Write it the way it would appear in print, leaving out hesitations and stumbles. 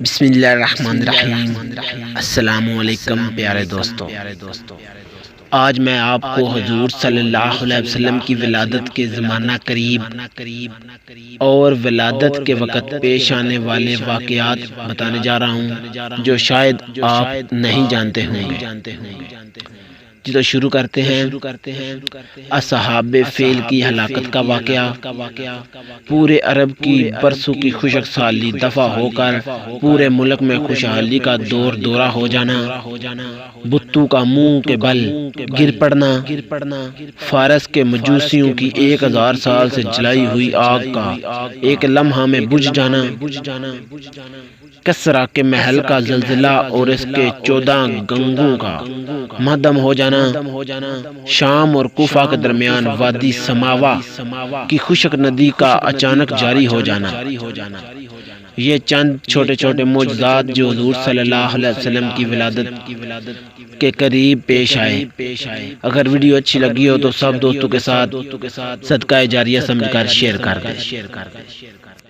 بسم اللہ الرحمن الرحیم۔ السلام علیکم پیارے دوستو، آج میں آپ کو حضور صلی اللہ علیہ وسلم کی ولادت کے زمانہ قریب اور ولادت کے وقت پیش آنے والے واقعات بتانے جا رہا ہوں جو شاید آپ نہیں جانتے ہوں گے۔ تو شروع کرتے ہیں۔ اصحاب فیل کی ہلاکت کا واقعہ۔ پورے عرب کی برسوں کی خشک سالی دفع ہو کر پورے ملک میں خوشحالی کا دورہ ہو جانا، بتوں کا منہ کے بل گر پڑنا، فارس کے مجوسیوں کی 1000 سال سے جلائی ہوئی آگ کا ایک لمحہ میں بجھ جانا، کسرا کے محل کا زلزلہ اور اس کے 14 گنگوں کا مہدم ہو جانا، شام اور کوفہ کے درمیان وادی سماوا کی خشک ندی کا اچانک جاری ہو جانا۔ یہ چند چھوٹے چھوٹے معجزات جو حضور صلی اللہ علیہ وسلم کی ولادت کے قریب پیش آئے۔ اگر ویڈیو اچھی لگی ہو تو سب دوستوں کے ساتھ صدقہ جاریہ سمجھ کر شیئر کر دیں۔